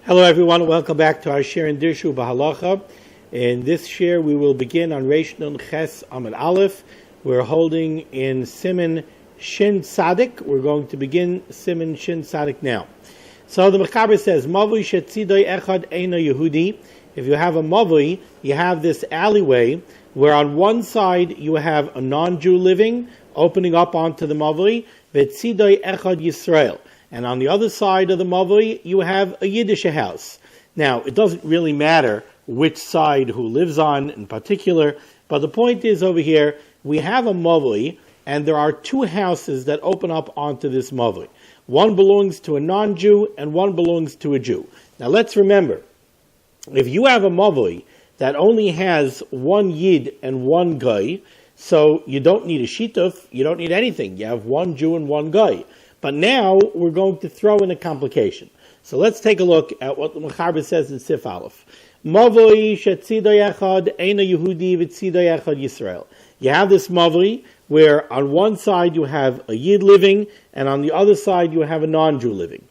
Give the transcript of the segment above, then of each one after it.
Hello everyone, welcome back to our share in Dirshu Bahalacha. In this share we will begin on Reish Nun Ches Amud Aleph. We're holding in Siman Shin Tzadik. We're going to begin Siman Shin Tzadik now. So the Mechaber says, Mavui shetzidoi echad eino Yehudi. If you have a Mavui, you have this alleyway where on one side you have a non-Jew living, opening up onto the Mavui, vetzidoi echad Yisrael. And on the other side of the Mavui, you have a Yiddish house. Now, it doesn't really matter which side who lives on in particular, but the point is over here, we have a Mavui, and there are two houses that open up onto this Mavui. One belongs to a non-Jew, and one belongs to a Jew. Now, let's remember, if you have a Mavui that only has one Yid and one Guy, so you don't need a Shituf, you don't need anything. You have one Jew and one Guy. But now we're going to throw in a complication. So let's take a look at what the Mechaber says in Sif Aleph. Mavoi shetzidoi echad eino Yehudi v'tzidoi echad Yisrael. You have this Mavoi where on one side you have a Yid living and on the other side you have a non-Jew living.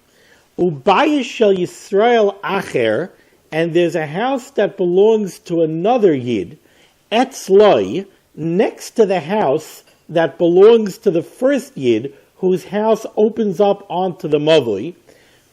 Ubayis shel Yisrael acher, and there's a house that belongs to another Yid, etzloi, next to the house that belongs to the first Yid, whose house opens up onto the Mavui,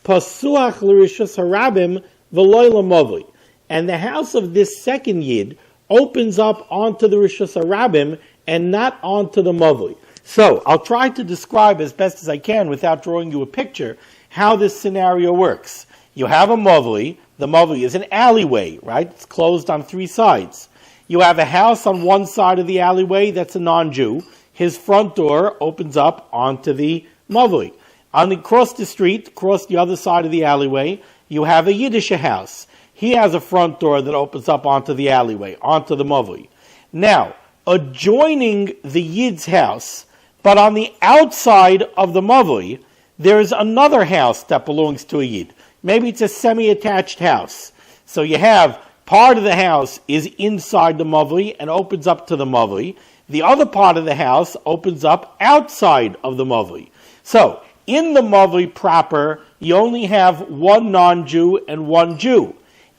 pasuach l'rishus harabim v'loy l'mavui, and the house of this second Yid opens up onto the rishus harabim and not onto the Mavui. So I'll try to describe as best as I can without drawing you a picture how this scenario works. You have a Mavui. The Mavui is an alleyway, right? It's closed on three sides. You have a house on one side of the alleyway that's a non-Jew. His front door opens up onto the Mavui. Across the street, across the other side of the alleyway, you have a Yiddish house. He has a front door that opens up onto the alleyway, onto the Mavui. Now, adjoining the Yid's house, but on the outside of the Mavui, there is another house that belongs to a Yid. Maybe it's a semi-attached house. So you have part of the house is inside the Mavui and opens up to the Mavui. The other part of the house opens up outside of the Mavui. So, in the Mavui proper, you only have one non-Jew and one Jew.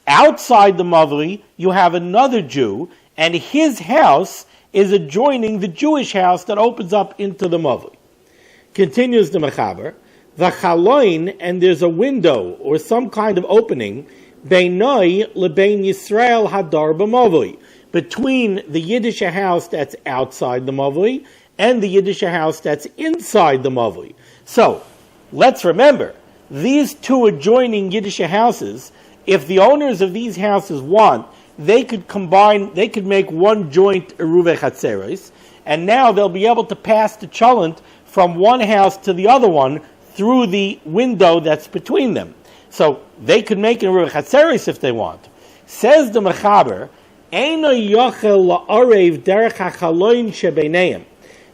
Outside the Mavui, you have another Jew, and his house is adjoining the Jewish house that opens up into the Mavui. Continues the Mechaber, V'chaloin, and there's a window, or some kind of opening, Beinoi lebein Yisrael hadar b'Mavui, between the Yiddish house that's outside the Mavui and the Yiddish house that's inside the Mavui. So, let's remember, these two adjoining Yiddish houses, if the owners of these houses want, they could combine, they could make one joint Eruve Chatzeros, and now they'll be able to pass the cholent from one house to the other one through the window that's between them. So, they could make an Eruve Chatzeros if they want. Says the Mechaber,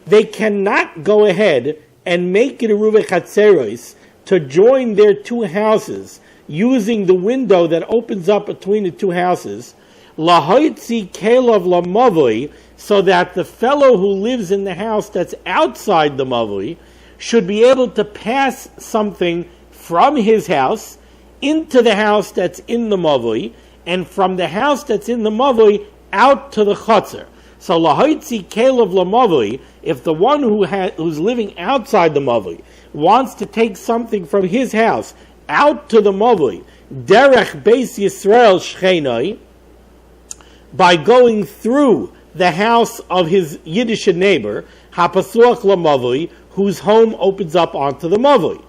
they cannot go ahead and make it a Eruve Chatzeros to join their two houses using the window that opens up between the two houses, lahoitzi kelav lamavui, so that the fellow who lives in the house that's outside the Mavui should be able to pass something from his house into the house that's in the Mavui, and from the house that's in the Mavui out to the Chotzer. So lahoitzi kelav lamavui, if the one who's living outside the Mavui wants to take something from his house out to the Mavui, derech beis Yisrael shchenoi, by going through the house of his Yiddish neighbor, hapasuach lamavui, whose home opens up onto the Mavui.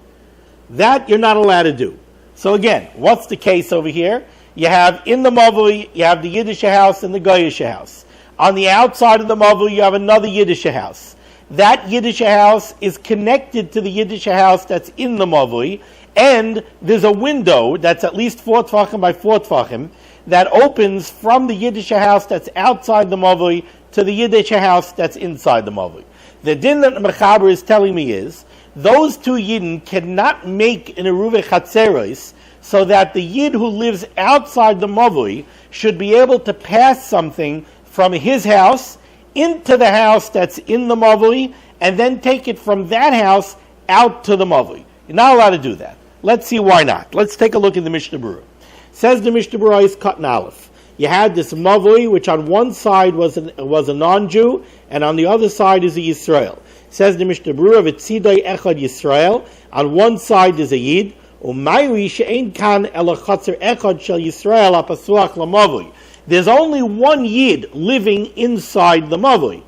That you're not allowed to do. So again, what's the case over here? You have in the Mavui, you have the Yiddish house and the Goyish house. On the outside of the Mavui, you have another Yiddish house. That Yiddish house is connected to the Yiddish house that's in the Mavui, and there's a window that's at least 4 tfachim by 4 tfachim that opens from the Yiddish house that's outside the Mavui to the Yiddish house that's inside the Mavui. The din that the Mechaber is telling me is, those two Yidden cannot make an Eruve Chatzeros so that the Yid who lives outside the Mavui should be able to pass something from his house into the house that's in the Mavui, and then take it from that house out to the Mavui. You're not allowed to do that. Let's see why not. Let's take a look at the Mishnah Berurah. Says the Mishnah Berurah is cut in Aleph. You had this Mavui, which on one side was a non-Jew, and on the other side is a Yisrael. Says the Mishnah Berurah, V'tzidai echad Yisrael, on one side is a Yid, Umayri she'ein kan ela chatzer echad shel Yisrael apasuach lamavui. There's only one Yid living inside the Mavui.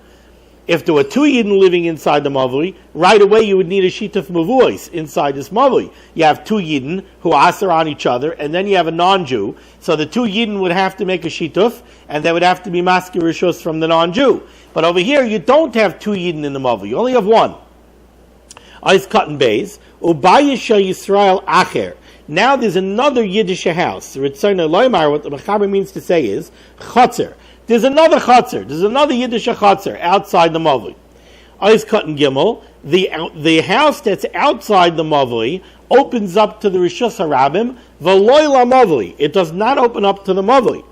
If there were two Yidden living inside the Mavui, right away you would need a Shituf Mavuis inside this Mavui. You have two Yidden who aser on each other, and then you have a non-Jew. So the two Yidden would have to make a Shituf, and they would have to be Maskir Rishus from the non-Jew. But over here, you don't have two Yidden in the Mavui. You only have one. Ice cotton bays. Ubayis shel Yisrael acher. Now there's another Yiddish house. Ritzayna loymar, what the Mechaber means to say is, Chotzer. There's another Chotzer. There's another Yiddish Chotzer outside the Mavui. Ice cotton gimel. The house that's outside the Mavui opens up to the Rishus Harabim, v'loy la Mavui. It does not open up to the Mavui.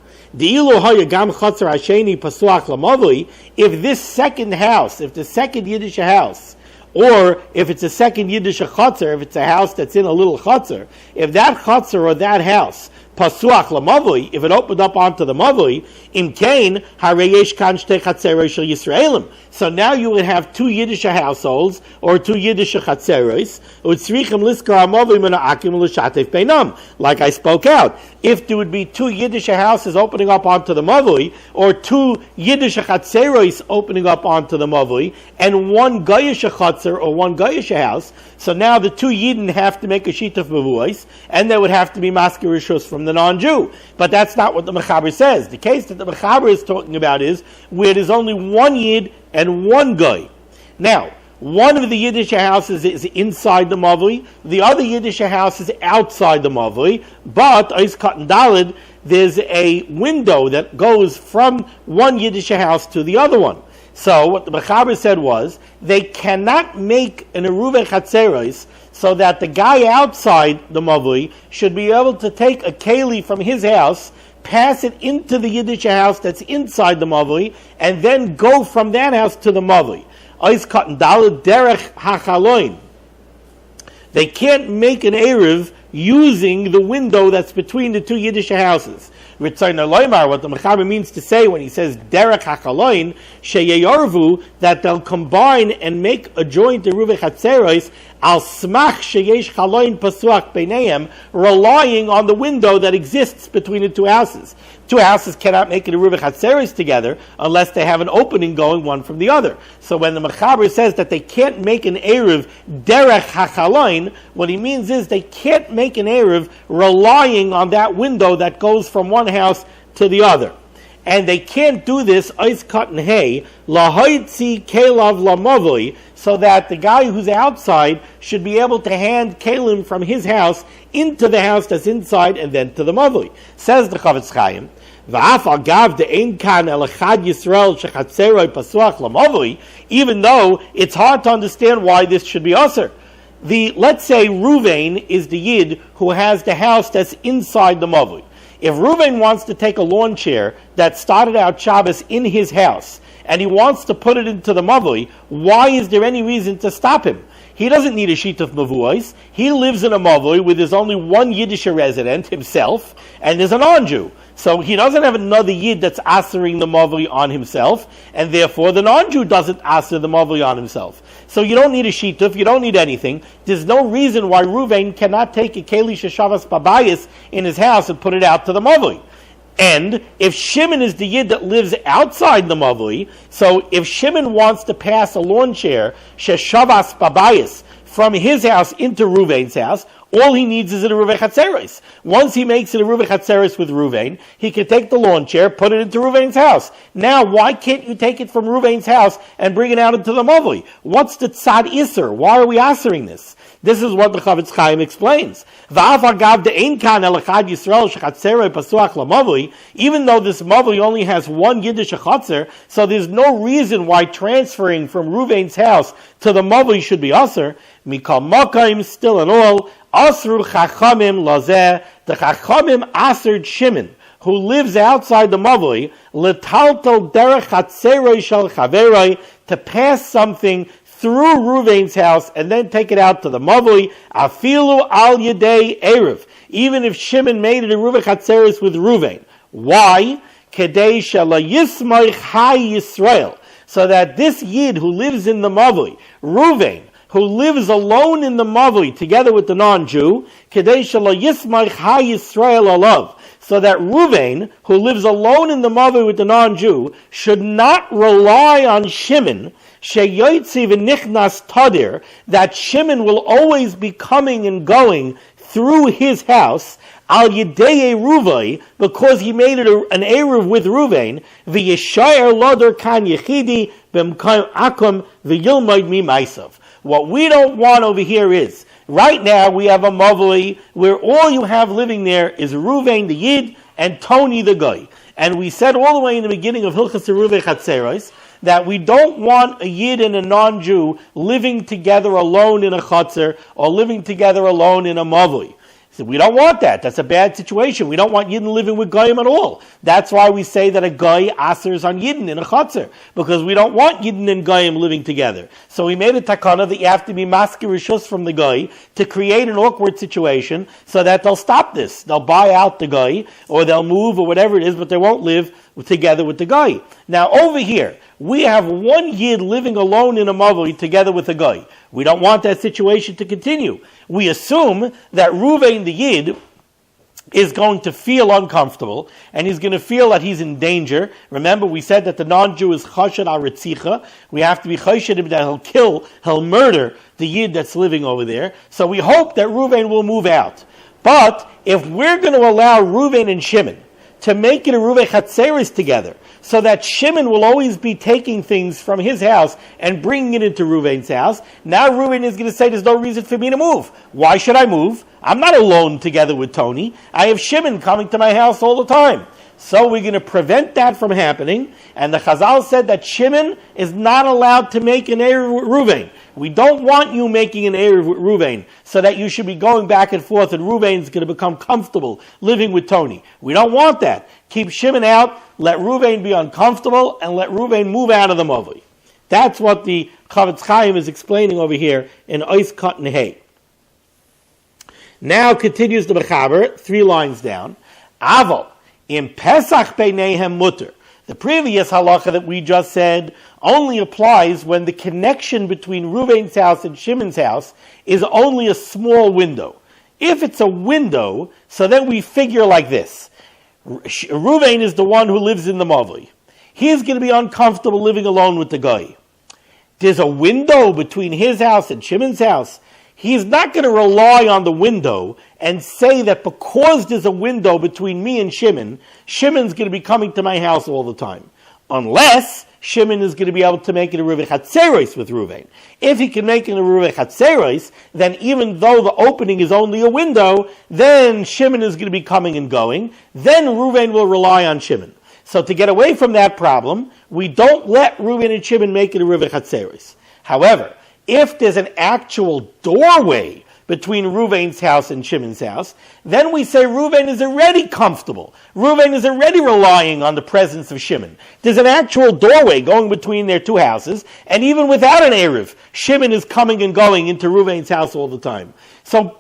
If this second house, if the second Yiddish house, or if it's a second Yiddish Chotzer, if it's a house that's in a little Chotzer, if that Chotzer or that house Pasuach lamavui, if it opened up onto the mavui, im kain hareyesh kan shtei chatzeros shel Yisraelim. So now you would have two Yiddish households or two Yiddish chatzeros. Utzrichim liskar hamavui menaakim l'shatef beinam. Like I spoke out, if there would be two Yiddish houses opening up onto the mavui, or two Yiddish chatzeros opening up onto the mavui, and one Goyish chatzer or one Goyish house, so now the two Yidden have to make a sheet of mavuos, and they would have to be maskir rishus from the non-Jew. But that's not what the Mechaber says. The case that the Mechaber is talking about is where there's only one Yid and one Goy. Now, one of the Yiddish houses is inside the Mavui, the other Yiddish house is outside the Mavui, but Ois Katan Dalid, there's a window that goes from one Yiddish house to the other one. So what the Mechaber said was, they cannot make an Eruve Chatzeros so that the guy outside the Mavui should be able to take a Keli from his house, pass it into the Yiddish house that's inside the Mavui, and then go from that house to the Mavui. Ois Katan Daled Derech HaChaloin. They can't make an Eruv using the window that's between the two Yiddish houses. Ritzayna Loimar, what the Mechaber means to say when he says Derech HaChaloin, Sheyarvu, that they'll combine and make a joint Eruv Chatzeros, al smach sheyesh chaloin pasuach beineim, relying on the window that exists between the two houses. Two houses cannot make an Eruv Chatzeros together unless they have an opening going one from the other. So when the Mechaber says that they can't make an Eruv derech hachaloin, what he means is they can't make an Eruv relying on that window that goes from one house to the other. And they can't do this, ois katan hey, lahoitzi kelav lamavoi, so that the guy who's outside should be able to hand kelim from his house into the house that's inside and then to the mavoi. Says the Chavetz Chaim, v'af agav de'ein kan el echad Yisrael shechatzeroi pasuach lamavoi, even though it's hard to understand why this should be usher. Let's say Ruvain is the Yid who has the house that's inside the mavoi. If Reuven wants to take a lawn chair that started out Shabbos in his house, and he wants to put it into the Mavui, why is there any reason to stop him? He doesn't need a sheet of Mavuos. He lives in a Mavui where there's only one Yiddish resident, himself, and there's a non-Jew. So he doesn't have another Yid that's asering the Mavui on himself, and therefore the non-Jew doesn't aser the Mavui on himself. So you don't need a shituf, you don't need anything. There's no reason why Ruvain cannot take a Keli Sheshavas Babayis in his house and put it out to the Mavui. And if Shimon is the Yid that lives outside the Mavui, so if Shimon wants to pass a lawn chair, Sheshavas Babayis, from his house into Ruvain's house, all he needs is an Eruv Chatzeros. Once he makes an Eruv Chatzeros with Ruvain, he can take the lawn chair, put it into Ruvain's house. Now, why can't you take it from Ruvain's house and bring it out into the Mavui? What's the Tzad Isser? Why are we answering this? This is what the Chavetz Chaim explains. Even though this Mavui only has one Yiddish Chatzer, so there's no reason why transferring from Ruvain's house to the Mavui should be Aser. Mikal Makaim, still and all, Asru Chachamim Lazeh, the Chachamim Asered Shimon, who lives outside the Mavui, Letaltal Derech Chatseroi Shel Chaveroi, to pass something through Ruvain's house and then take it out to the Mavli, afilu al yedei Erev, even if Shimon made it a Ruvei Chatzeris with Ruvain. Why? Kedei shala yismarich ha Yisrael, so that this Yid who lives in the Mavli, Ruvain, who lives alone in the Mavli together with the non-Jew, Kedei shala yismarich ha Yisrael alav, so that Ruvain, who lives alone in the Mavli with the non-Jew, should not rely on Shimon, sheyotzi v'nichnas tadir, that Shimon will always be coming and going through his house, al yedei Ruvai, because he made it an Eruv with Ruvain, v'yeshayer loder kan yechidi b'mkayim akum v'yilmaid mi maisav. What we don't want over here is, right now we have a Mavli where all you have living there is Ruvain the Yid and Tony the Goy. And we said all the way in the beginning of Hilchas Ruvei Chatzeros that we don't want a Yid and a non-Jew living together alone in a Chatzer or living together alone in a Mavli. So we don't want that. That's a bad situation. We don't want Yidden living with Goyim at all. That's why we say that a Goy asers on Yidden in a Chatzer, because we don't want Yidden and Goyim living together. So we made a takana that you have to be masker rishus from the Goy to create an awkward situation so that they'll stop this. They'll buy out the Goy or they'll move or whatever it is, but they won't live together with the Goy. Now over here, we have one Yid living alone in a Mavli together with a Goy. We don't want that situation to continue. We assume that Ruvain the Yid is going to feel uncomfortable, and he's going to feel that he's in danger. Remember, we said that the non-Jew is chashad al-ritzicha. We have to be chashad that he'll murder the Yid that's living over there. So we hope that Ruvain will move out. But if we're going to allow Ruvain and Shimon to make it a Ruvei Chatzeris together, so that Shimon will always be taking things from his house and bringing it into Ruvain's house. Now Ruvain is going to say, there's no reason for me to move. Why should I move? I'm not alone together with Tony. I have Shimon coming to my house all the time. So we're going to prevent that from happening. And the Chazal said that Shimon is not allowed to make an Erev with Ruvain. We don't want you making an Erev with Ruvain, so that you should be going back and forth and Ruvain's going to become comfortable living with Tony. We don't want that. Keep Shimon out, let Ruvain be uncomfortable, and let Ruvain move out of the Mavli. That's what the Chavetz Chaim is explaining over here in Ois Kat Nehei. Now continues the Mechaber, 3 lines down. Aval, in Pesach beinehem mutter. The previous halacha that we just said only applies when the connection between Ruvain's house and Shimon's house is only a small window. If it's a window, so then we figure like this. Ruvain is the one who lives in the Mavli. He's going to be uncomfortable living alone with the guy. There's a window between his house and Shimon's house. He's not going to rely on the window and say that because there's a window between me and Shimon, Shimon's going to be coming to my house all the time. Unless Shimon is going to be able to make it a Ruvei Chatzeros with Ruvain. If he can make it a Ruvei Chatzeros, then even though the opening is only a window, then Shimon is going to be coming and going. Then Ruvain will rely on Shimon. So to get away from that problem, we don't let Ruvain and Shimon make it a Ruvei Chatzeros. However, if there's an actual doorway between Ruvain's house and Shimon's house, then we say Ruvain is already comfortable. Ruvain is already relying on the presence of Shimon. There's an actual doorway going between their two houses, and even without an Erev, Shimon is coming and going into Ruvain's house all the time. So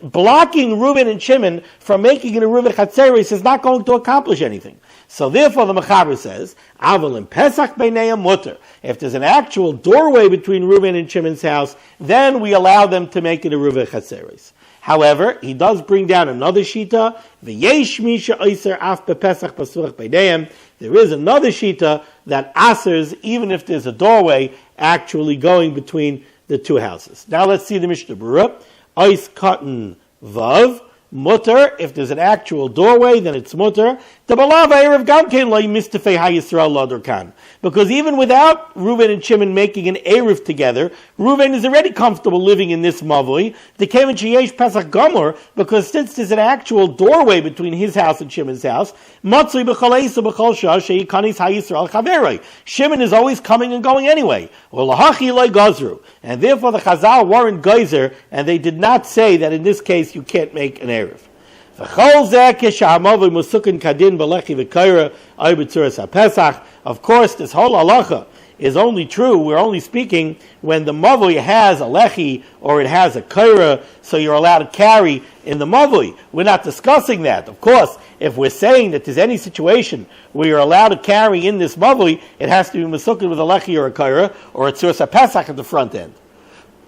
blocking Ruvain and Shimon from making it a Ruvei Chatzeros is not going to accomplish anything. So therefore the Mechaber says, Aval in Pesach beinehem mutter. If there's an actual doorway between Ruvain and Shimon's house, then we allow them to make it a Ruvei Chatzeros. However, he does bring down another shita, v'yesh misha oiser af bepesach pasuach beinehem. There is another shita that asers, even if there's a doorway, actually going between the two houses. Now let's see the Mishnah Berurah. Ois cotton vav. Mutter, if there's an actual doorway, then it's mutter. Because even without Ruvain and Shimon making an Erev together, Ruvain is already comfortable living in this Mavli. Because since there's an actual doorway between his house and Shimon's house, Shimon is always coming and going anyway. And therefore the Chazal weren't geyser, and they did not say that in this case you can't make an Erev. Of course, this whole halacha is only true, we're only speaking when the mavui has a lechi or it has a kaira, so you're allowed to carry in the mavui. We're not discussing that. Of course, if we're saying that there's any situation where you're allowed to carry in this mavui, it has to be mesuked with a lechi or a kaira, or a tzuras pesach at the front end.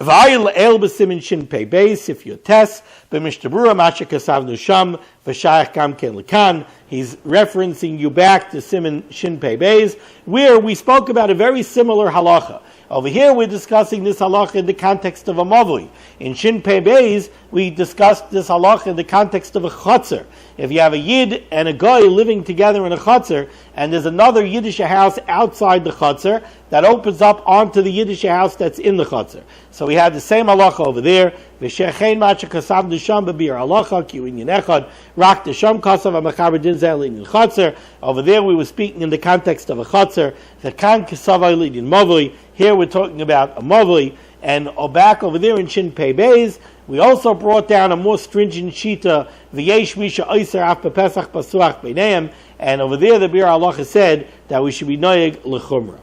If you test the Mishnah Berurah, Masha Kasavnu Sham, V'shayach Kam Ken Lekan, he's referencing you back to Siman Shin Pei Beis, where we spoke about a very similar halacha. Over here we're discussing this halacha in the context of a mavui. In Shin Pei Beis, we discussed this halacha in the context of a chotzer. If you have a yid and a guy living together in a chotzer, and there's another Yiddish house outside the chotzer that opens up onto the Yiddish house that's in the chotzer. So we had the same halacha over there. V'shechein macha kasav nisham b'bir halacha ki u'inyan echad rak nisham kasav ha'mechaber din zel in chotzer. Over there we were speaking in the context of a chotzer. The kan kasav ha'lidin mavui. Here we're talking about a mavui. And back over there in Shin Pei Beis, we also brought down a more stringent shita, v'yesh misha oiser af b'pesach pasuach b'neim, and over there the Bir Halacha said that we should be noyeg l'chumra.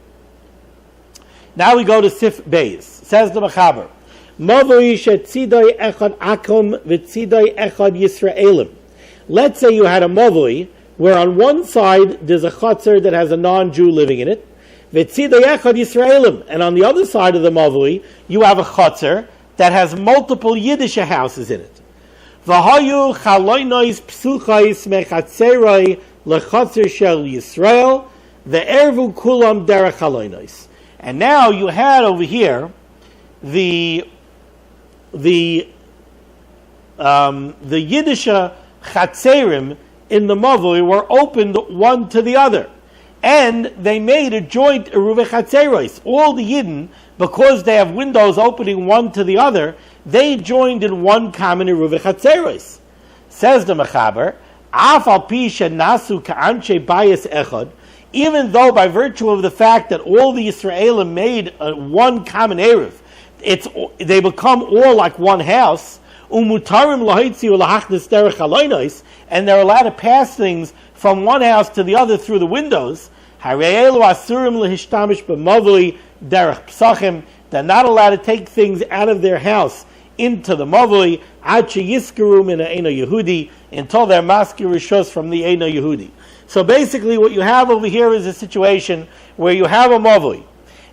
Now we go to Sif Beis. Says the Mechaber, mavui shetzidoi echad akum v'tzidoi echad Yisraelim. Let's say you had a mavui where on one side there's a chotzer that has a non-Jew living in it, v'tzidoi echad Yisraelim, and on the other side of the mavui you have a chotzer that has multiple Yiddish houses in it. V'hayu chaloinois psuchais mechatzeroi lechotzer shel Yisrael ve'ervu kulam derech chaloinois. And now you had over here the Yiddish chatzerim in the mavui were opened one to the other, and they made a joint eruv chatzeros. All the Yidden, because they have windows opening one to the other, they joined in one common eruv chatzeros. Says the Mechaber, af al pi shenasu ka'anshe bayis echad. Even though by virtue of the fact that all the Yisraelim made one common eruv, they become all like one house, umutarim lahitzi ulahachnes derech halonos, and they're allowed to pass things from one house to the other through the windows. Hareelu asurim lehishtamish b'mavui derech psachim. They're not allowed to take things out of their house into the mavui ad sheyiskaru min ha'eino Yehudi, until they're maskir rishos from the eino Yehudi. So basically what you have over here is a situation where you have a mavui,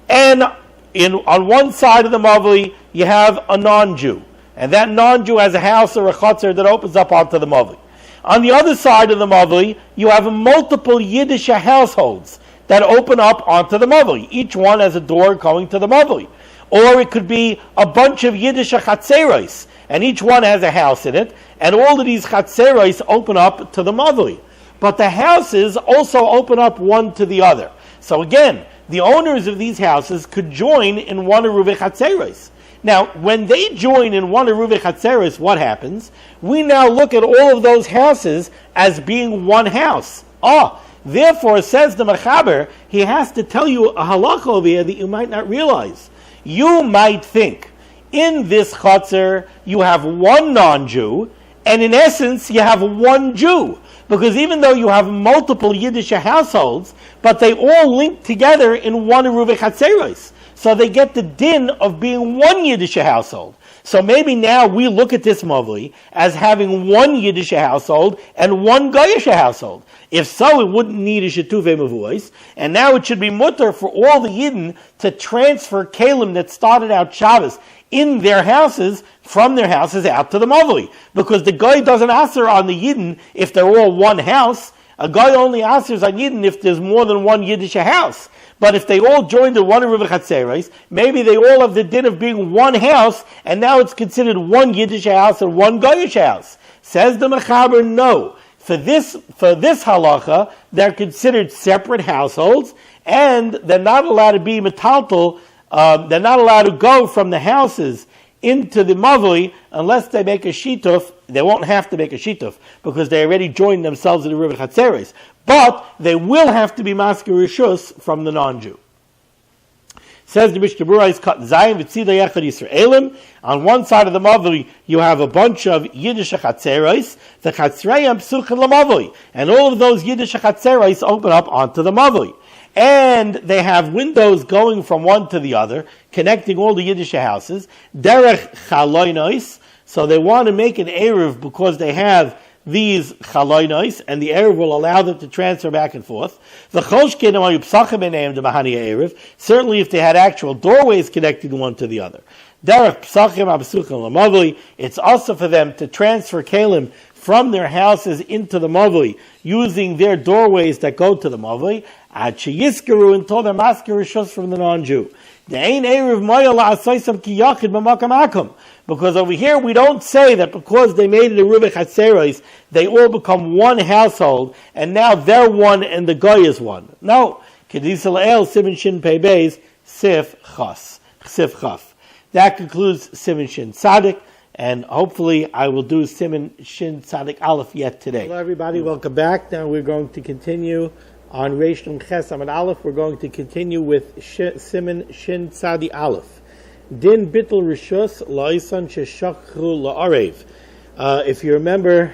and on one side of the mavui you have a non-Jew, and that non-Jew has a house or a chotzer that opens up onto the mavui. On the other side of the mavui you have multiple Yiddish households that open up onto the mavui. Each one has a door going to the mavui. Or it could be a bunch of Yiddish chatzeros, and each one has a house in it, and all of these chatzeros open up to the mavui. But the houses also open up one to the other. So again, the owners of these houses could join in one eruv chatzeros. Now, when they join in one eruv chatzeros, what happens? We now look at all of those houses as being one house. Therefore, says the Mechaber, he has to tell you a halakha over here that you might not realize. You might think, in this chotzer, you have one non-Jew, and in essence, you have one Jew. Because even though you have multiple Yiddish households, but they all link together in one eruv chatzeros. So they get the din of being one Yiddish household. So maybe now we look at this mavui as having one Yiddish household and one Goyish household. If so, it wouldn't need a shetuvei mavuos, and now it should be mutter for all the Yidden to transfer kalim that started out Shabbos in their houses, from their houses out to the mavui. Because the guy doesn't answer on the Yidden if they're all one house. A guy only answers on Yidden if there's more than one Yiddish house. But if they all joined in one eruv chatzeros, maybe they all have the din of being one house, and now it's considered one Yiddish house and one Goyish house. Says the Mechaber, no. For this halacha, they're considered separate households, and they're not allowed to be metaltal. They're not allowed to go from the houses into the mavui unless they make a shituf. They won't have to make a shituf because they already joined themselves in the eruv chatzeros. But they will have to be maskir rishus from the non-Jew. Says the Mishnah Berurah is cut zayin v'tzidei echad Yisraelim. On one side of the mavui, you have a bunch of Yiddish chatzeros. The chatzreim psuchin lamavui, and all of those Yiddish chatzeros open up onto the mavui. and they have windows going from one to the other, connecting all the Yiddish houses, derech chaloinois, so they want to make an Eruv because they have these chaloinois, and the Eruv will allow them to transfer back and forth. Certainly if they had actual doorways connecting one to the other. It's also for them to transfer kalim from their houses into the mavui, using their doorways that go to the mavui, until they're masker rishus from the non-Jew. Because over here we don't say that because they made it a Ruvich Hatzeros, they all become one household, and now they're one and the Goy is one. No. Kedisal Siman Shin Pei Beis, Seif Chaf. That concludes Siman Shin Tzadik, and hopefully I will do Siman Shin Tzadik Aleph yet today. Hello everybody, welcome back. Now we're going to continue on Reish Nun Ches Amud Aleph. We're going to continue with Siman Shin Tzadik Aleph. Din bittul rishus la'ison sheshachru la'arev. If you remember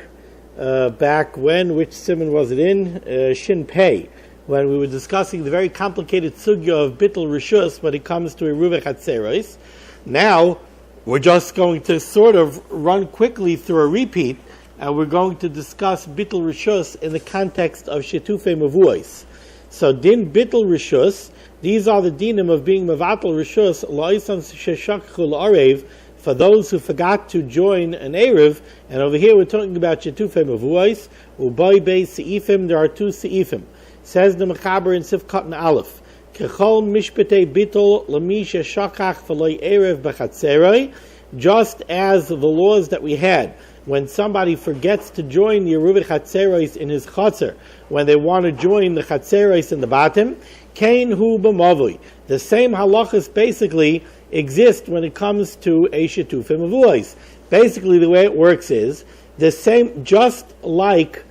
back when, which siman was it in? Shin Pei, when we were discussing the very complicated sugya of bittul rishus when it comes to Eruvah Chatzeros. Now, we're just going to sort of run quickly through a repeat, and we're going to discuss bittul rishus in the context of Shetufei Mavuos. So, din bittul rishus, these are the dinim of being mevatel rishus la'isam sheshachchu la'arev, for those who forgot to join an erev. And over here we're talking about shetufei mavuos u'bay bei seifim. There are two seifim. Says the Mechaber in Sif Katan Aleph, kechol mishpetei bitol lami sheshachach v'loy erev b'chatzeroi. Just as the laws that we had when somebody forgets to join the Eruvah Chatzeros in his Chatzer, when they want to join the Chatzeros in the bottom, Kain hu b'mavui. The same halachas basically exist when it comes to a shetufei mavuos. Basically, the way it works is the same, just like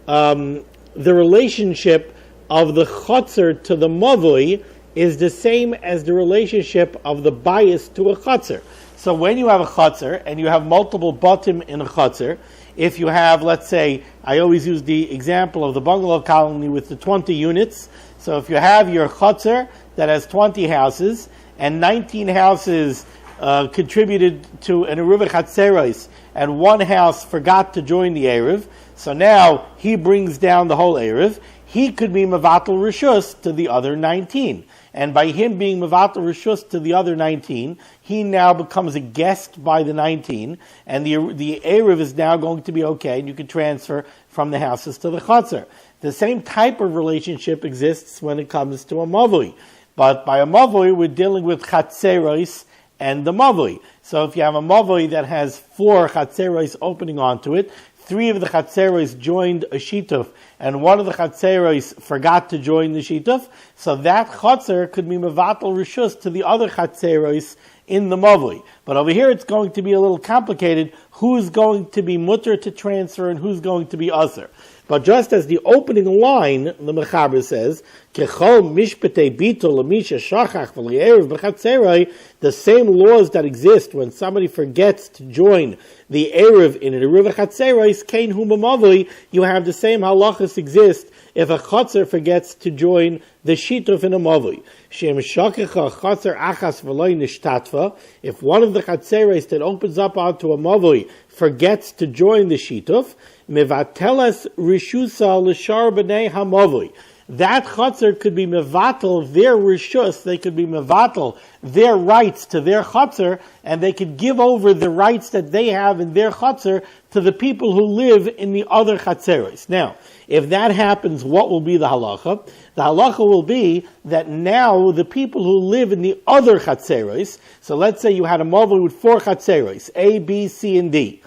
the relationship of the chotzer to the mavui is the same as the relationship of the bias to a chotzer. So when you have a chotzer and you have multiple batim in a chotzer, if you have, let's say, I always use the example of the bungalow colony with the 20 units. So if you have your chotzer that has 20 houses and 19 houses contributed to an Eruvah Chatzeros and one house forgot to join the Erev, so now he brings down the whole Erev, he could be mevatel rishus to the other 19. And by him being mevatel rishus to the other 19, he now becomes a guest by the 19, and the Erev is now going to be okay, and you can transfer from the houses to the Chatzer. The same type of relationship exists when it comes to a mavui. But by a mavui, we're dealing with Chatzeros and the mavui. So if you have a mavui that has 4 Chatzeros opening onto it, 3 of the Chatzeros joined a shituf, and 1 of the Chatzeros forgot to join the shituf, so that Chatzer could be mevatel rishus to the other Chatzeros in the mavui. But over here it's going to be a little complicated, who's going to be mutter to transfer and who's going to be usher. But just as the opening line, the Mechaber says, Kechol mishpetei bitol l'misha shachach v'li'erev b'chatzeroi, the same laws that exist when somebody forgets to join the Erev in an Eruvah Chatzeros, kein hu b'mavui, you have the same halachas exist if a Chatzer forgets to join the shituf in a mavui. Shem shakecha Chatzer achas v'loy nishtatva, if one of the Chatzeros that opens up onto a mavui forgets to join the shituf, mevatelas rishusa l'shar b'nei hamavui. That Chatzer could be mevatel their rishus, they could be mevatel their rights to their Chatzer, and they could give over the rights that they have in their Chatzer to the people who live in the other Chatzeros. Now, if that happens, what will be the halacha? The halacha will be that now the people who live in the other Chatzeros, so let's say you had a mavui with 4 Chatzeros, A, B, C, and D.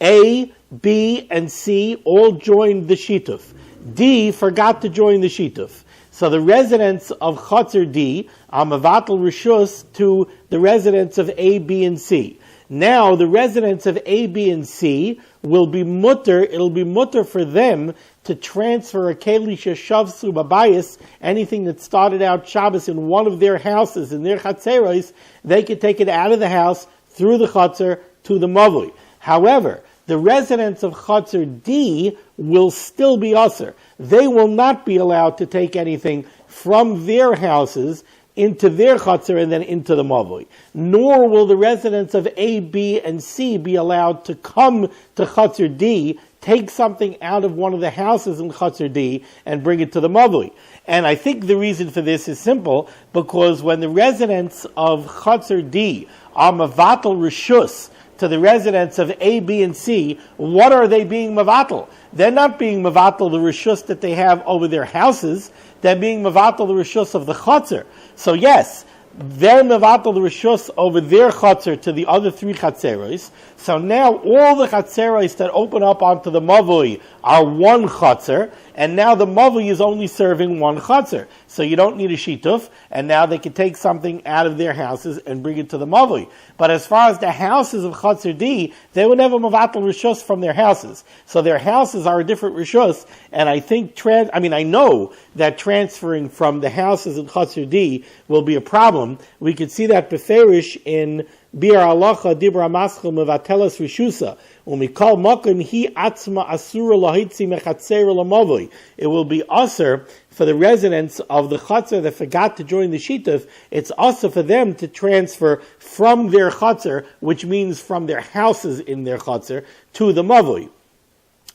A, B, and C all joined the shituf. D forgot to join the shituf. So the residents of Chatzer D are mevatel rishus to the residents of A, B, and C. Now the residents of A, B, and C will be mutter, it'll be mutter for them to transfer a keli sheshavsu babayis, anything that started out Shabbos in one of their houses, in their Chatzeros, they could take it out of the house through the Chatzer to the mavui. However, the residents of Chatzer D will still be usher. They will not be allowed to take anything from their houses into their chutzner and then into the mavui. Nor will the residents of A, B, and C be allowed to come to chutzner D, take something out of one of the houses in chutzner D, and bring it to the mavui. And I think the reason for this is simple, because when the residents of chutzner D are mavatal rishus to the residents of A, B, and C, what are they being mavatal? They're not being mavatal the rishus that they have over their houses. They're being mavatal the rishus of the chutzner. So yes, they're mevatel the rishus over their chutzner to the other three chatzeros. So now all the chatzeros that open up onto the mavui are one chutzner, and now the mavui is only serving one chutzner. So you don't need a shituf, and now they can take something out of their houses and bring it to the mavui. But as far as the houses of chutzner D, they would never mevatel rishus from their houses. So their houses are a different rishus, and I think I know that transferring from the houses in chutzner D will be a problem. We could see that beferish in Bir Halacha Dibra Maschel Mevatelas Rishusa. When we call Makom Hi Atzma Asura Lahitzi Mechatzera Lamavui, it will be usher for the residents of the chutzner that forgot to join the shituf. It's usher for them to transfer from their chutzner, which means from their houses in their chutzner, to the mavui.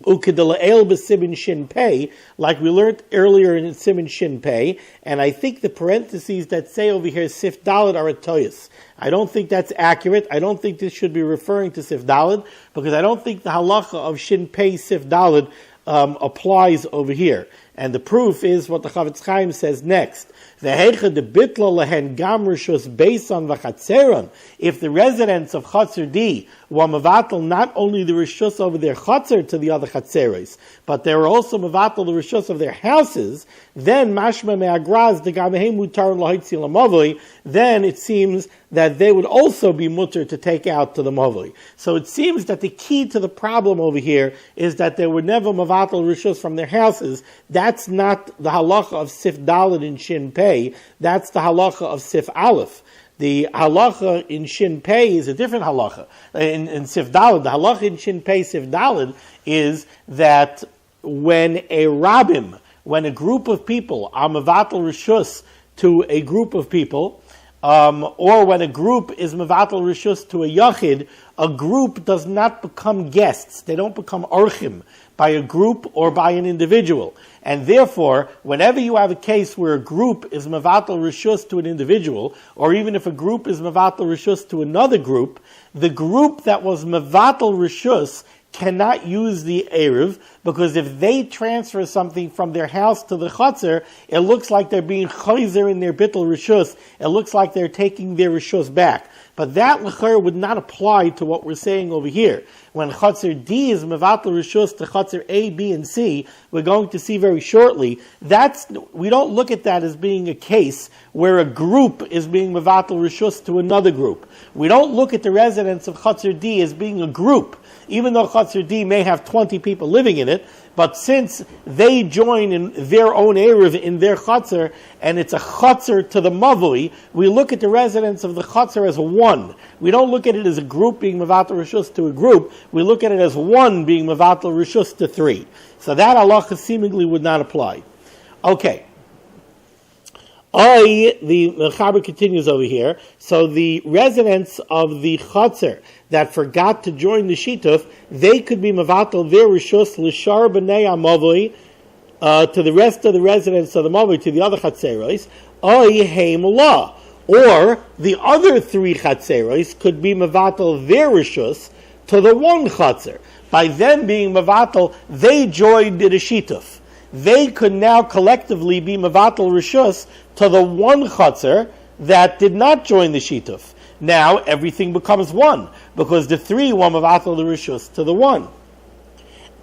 Ukidalael b'simin shin pei, like we learned earlier in simin shin pei, and I think the parentheses that say over here sif daled are a toyus. I don't think that's accurate. I don't think this should be referring to sif daled, because I don't think the halacha of shin pei sif daled applies over here. And the proof is what the Chavetz Chaim says next. If the residents of Chatzar D were mevatel not only the rishus over their Chatzar to the other Chatzeros, but they were also mevatel the rishus of their houses, then mashma me'agraz the gamehem mutar lahitzi lamavoi, then it seems that they would also be mutter to take out to the mavoi. So it seems that the key to the problem over here is that they were never mevatel rishus from their houses. That's not the halacha of Sif Daled in Shin Pei. That's the halacha of Sif Aleph. The halacha in Shin Pei is a different halacha. In Sif Daled, the halacha in Shin Pei Sif Daled is that when a group of people are mevatel rishus to a group of people, or when a group is mevatel rishus to a yachid, a group does not become guests. They don't become orchim by a group or by an individual. And therefore, whenever you have a case where a group is mevatel rishus to an individual, or even if a group is mevatel rishus to another group, the group that was mevatel rishus cannot use the Erev, because if they transfer something from their house to the Chatzar, it looks like they're being chayzer in their bittul rishus. It looks like they're taking their rishus back. But that l'chayr would not apply to what we're saying over here. When Chatzar D is mevatel rishus to Chatzar A, B, and C, we're going to see very shortly, we don't look at that as being a case where a group is being mevatel rishus to another group. We don't look at the residents of Chatzar D as being a group, even though Chatzar D may have 20 people living in it, but since they join in their own Erev in their Chatzar, and it's a Chatzar to the Mavui, we look at the residents of the Chatzar as one. We don't look at it as a group being mevatel rishus to a group. We look at it as one being mevatel rishus to three. So that halacha seemingly would not apply. Okay. The Mechaber continues over here. So the residents of the Chatzar that forgot to join the Shituf, they could be mevatel their rishus l'shar b'nei amavoi to the rest of the residents of the mavoi, to the other Chatzeros. Heim la. Or the other three Chatzeros could be mevatel their rishus to the one Chatzar. By them being mevatel, they joined in a Shituf. They could now collectively be mevatel rishus to the one Chatzar that did not join the Shituf. Now everything becomes one, because the three were mevatel the rishus to the one.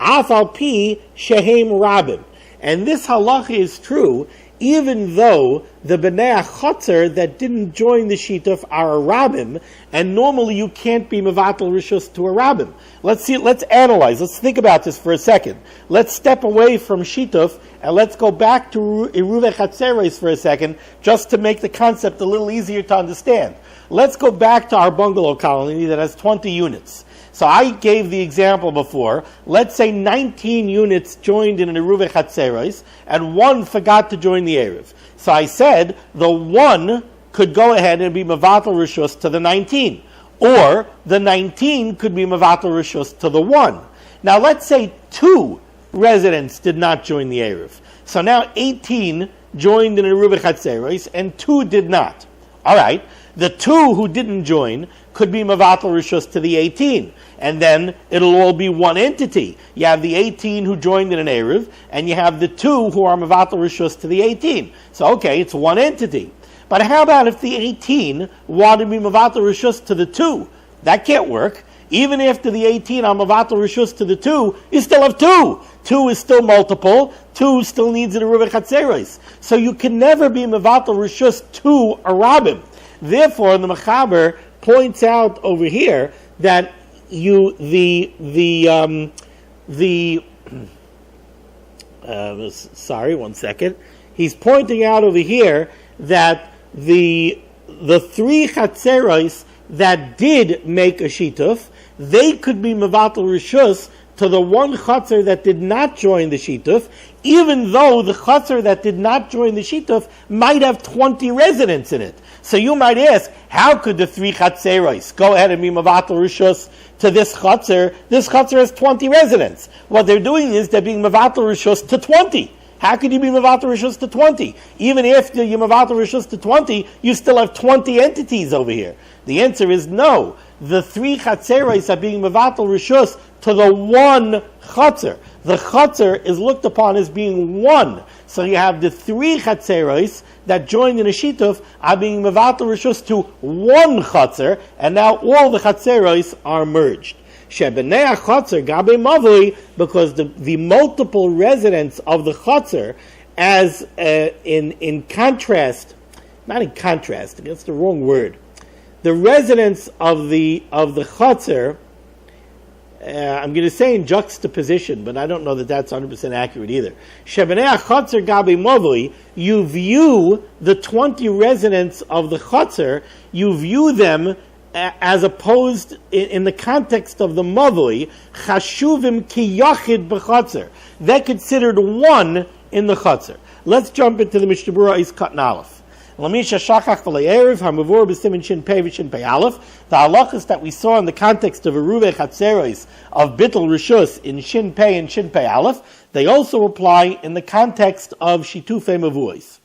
Afal pi shehem rabim. And this halacha is true even though the Bnei Chatzar that didn't join the Shituf are a Rabbim, and normally you can't be mevatel rishus to a Rabbim. Let's analyze, let's think about this for a second. Let's step away from Shituf, and let's go back to Iruvei Chatzeros for a second, just to make the concept a little easier to understand. Let's go back to our bungalow colony that has 20 units. So I gave the example before. Let's say 19 units joined in an Eruv Chatzeros, and one forgot to join the Eruv. So I said the one could go ahead and be Mevatel Rishus to the 19. Or the 19 could be Mevatel Rishus to the 1. Now let's say 2 residents did not join the Eruv. So now 18 joined in Eruv Chatzeros and 2 did not. All right, the 2 who didn't join could be Mevatel Rishus to the 18. And then it'll all be one entity. You have the 18 who joined in an Eruv, and you have the 2 who are Mevatel Rishus to the 18. So okay, it's one entity. But how about if the 18 wanted to be Mevatel Rishus to the 2? That can't work. Even after the 18 are Mevatel Rishus to the 2, you still have 2. 2 is still multiple. 2 still needs an Eruv Chatzeros. So you can never be Mevatel Rishus to a Rabbim. Therefore, the Mechaber points out over here that sorry, one second. He's pointing out over here that the 3 Chatzeros that did make a shituf, they could be Mevatel Rishus to the 1 Chatzer that did not join the shituf, even though the Chatzer that did not join the shituf might have 20 residents in it. So you might ask, how could the 3 Chatzeros go ahead and be Mevatel Rishus to this Chatzer? This Chatzer has 20 residents. What they're doing is they're being Mevatel Rishus to 20. How could you be Mevatel Rishus to 20? Even if you're Mevatel Rishus to 20, you still have 20 entities over here. The answer is no. The 3 Chatzeros are being Mevatel Rishus to the 1 Chatzer. The Chatzer is looked upon as being 1. So you have the 3 Chatzeros that joined in a shituf are being Mevatel Rishus to 1 Chatzer, and now all the Chatzeros are merged. Shebenei Chatzer Gabe Mavli, because the multiple residents of the Chatzer, as in contrast, not in contrast, that's the wrong word. The residents of the Chatzer, I'm going to say in juxtaposition, but I don't know that that's 100% accurate either. Shebenei Chatzer Gabe Mavli, you view the 20 residents of the Chatzer, you view them as opposed in the context of the Mavli, Chashuvim ki yachid b'chatzer. They're considered 1 in the Chatzer. Let's jump into the Mishnah Berurah is Katan Aleph. Lamisha shachach v'lei erev hamavur b'simin shin pei v'shin pei aleph. The halachas that we saw in the context of Eruv Chatzeros of Bittul Rishus in shin pei and shin pei aleph, they also apply in the context of Shitufei Mavuos.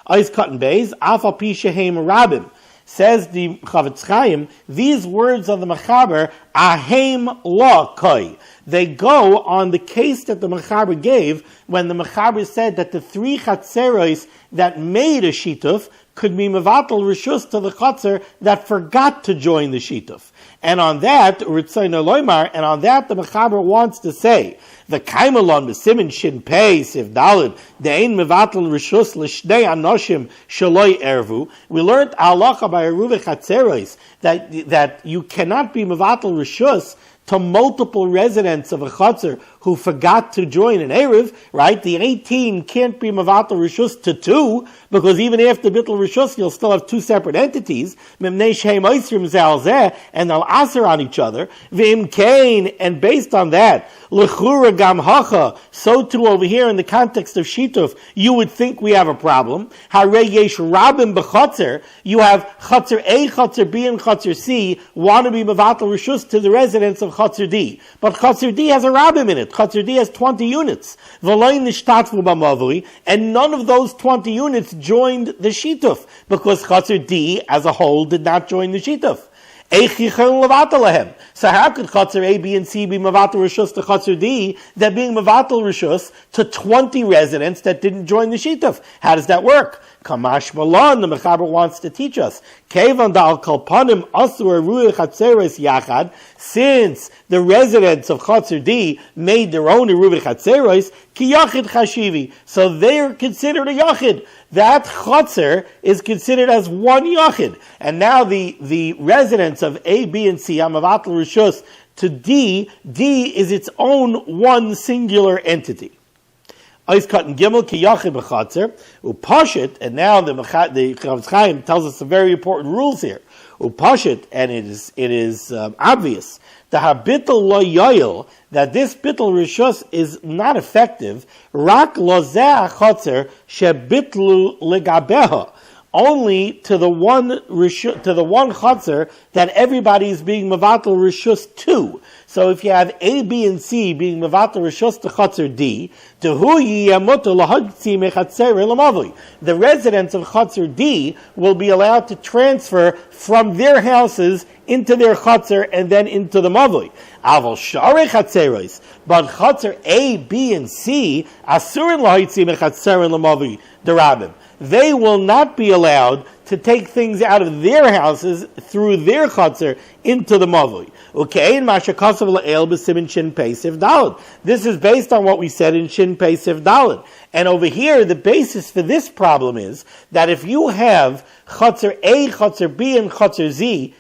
Eis Katan Beis, Afal pi shehem Rabbim. Says the Chavetz Chaim, these words of the Mechaber, ahem la koi. They go on the case that the Mechaber gave when the Mechaber said that the 3 Chatzeros that made a shituf could be Mevatel Rishus to the Chatzer that forgot to join the shituf. And on that, the Mechaber wants to say, the Kaimalon, the Siman Shin Pei, Sif Dalid, the Ein Mevatel Rishus L'Shnei Anoshim Shaloi Ervu. We learned halacha by Eruv Chatzeros that you cannot be Mevatel Rishus to multiple residents of a Chatzer who forgot to join an Eruv, right? The 18 can't be Mevatel Rishus to 2, because even after Bittul Rishus, you'll still have 2 separate entities, Memnei Shehem Oisrim Zeh, and they'll aser on each other, V'im Kain, and based on that, L'chura Gam Hacha, so too over here in the context of Shituf, you would think we have a problem. Harei Yesh Rabim B'Chatzer, you have Chatzer A, Chatzer B, and Chatzer C, want to be Mevatel Rishus to the residents of Chatzer D. But Chatzer D has a Rabim in it. Chatzer D has 20 units. V'loin nishtatvu b'mavli, and none of those 20 units joined the Shituf, because Chatzer D as a whole did not join the Shituf. So how could Chatzer A, B, and C be Mevatel Rishus to Chatzer D? They're being Mevatel Rishus to 20 residents that didn't join the Shituf. How does that work? Kamash Malon, the Mechaber wants to teach us. Kevan dal kalpanim asur ruach Chatzeros yachad. Since the residents of Chatzer D made their own ruach Chatzeros, ki yachid chashivi. So they are considered a yachid. That Chatzer is considered as 1 yachid. And now the residents of A, B, and C are Mevatel Rishus to D. D is its own 1 singular entity. Eis Katan Gimel ki yachid b'chatzer upashit, and now the Chavetz Chaim tells us some very important rules here. Upashit, and it is obvious, the habitl lo yoyel, that this bitl rishus is not effective, rak lozeh chotzer shebitlu legabeha, only to the one chotzer that everybody is being mevatel rishus to. So if you have A, B, and C being mevatel rishus to chotzer D, the residents of chotzer D will be allowed to transfer from their houses into their chotzer and then into the mavli. Aval share chatzeros, but chotzer A, B, and C asurin lahitzi mechatzer lemavli the rabbim. They will not be allowed to take things out of their houses through their chotzer into the mavli. Okay, in Mashakasav La'el b'Siman Shin Pei Sif Daled. This is based on what we said in Shin Pei Sif Daled. And over here, the basis for this problem is that if you have chotzer A, chotzer B, and chotzer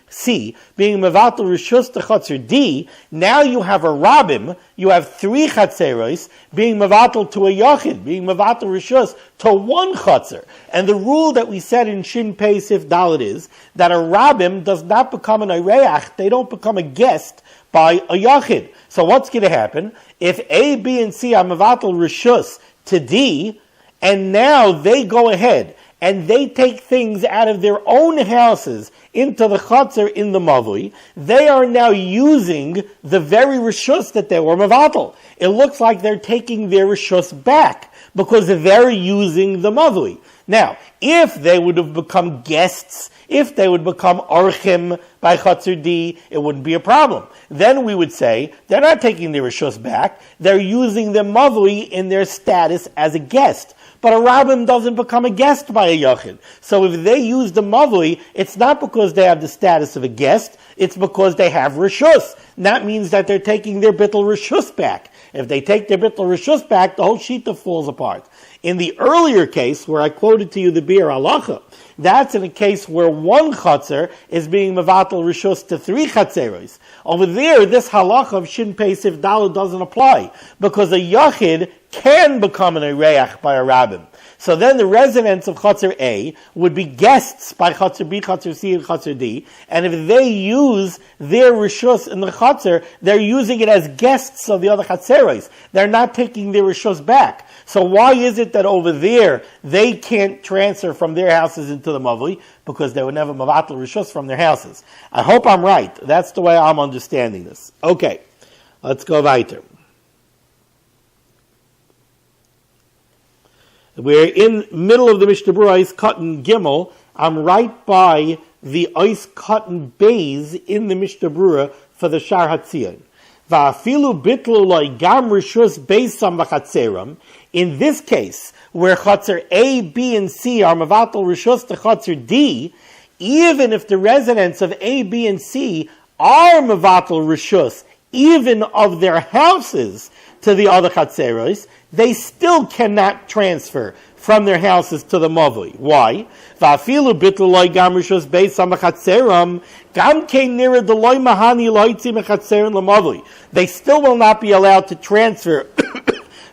C being mevatel rishus to chotzer D, now you have a rabbim, you have three chatzeros being mevatel to a yachid, being mevatel rishus to one chotzer. And the rule that we said in Shin Pei Sif Daled is that a rabbim does not become an oreach, they don't become a guest by a yachid. So what's going to happen? If A, B, and C are mevatel rishus to D, and now they go ahead and they take things out of their own houses into the chotzer in the mavli, they are now using the very rishus that they were mevatel. It looks like they're taking their rishus back because they're using the mavli. Now, if they would have become guests, if they would become orchim by chotzer D, it wouldn't be a problem. Then we would say they're not taking their rishus back; they're using the mavli in their status as a guest. But a rabbim doesn't become a guest by a yachid. So if they use the mavli, it's not because they have the status of a guest; it's because they have rishus. That means that they're taking their bittul rishus back. If they take their bittul rishus back, the whole shita falls apart. In the earlier case, where I quoted to you the Bir Halacha, that's in a case where one chotzer is being mevatel rishus to three chatzeros. Over there, this halacha of Shin Pei Sif Daled doesn't apply, because a yachid can become an oreach by a rabbim. So then the residents of chotzer A would be guests by chotzer B, chotzer C, and chotzer D, and if they use their rishus in the chotzer, they're using it as guests of the other chatzeros. They're not taking their rishus back. So why is it that over there they can't transfer from their houses into the mavli? Because they would never mevatel rishus from their houses. I hope I'm right. That's the way I'm understanding this. Okay, let's go weiter. We're in middle of the Mishnah Berurah, Cotton Gimel. I'm right by the Ice Cotton Bays in the Mishnah Berurah for the Shar Hatzion. Va'afilu bitlu loy gam rishus beisam v'chatzeram. In this case, where chotzer A, B, and C are mevatel rishus to chotzer D, even if the residents of A, B, and C are mevatel rishus, even of their houses, to the other chatzeros, they still cannot transfer from their houses to the mavli. Why? Va'afilu bitlu loy gam rishus beisam v'chatzeram gam kein nira de loy mahani loytzi mechatzerim lemavli. They still will not be allowed to transfer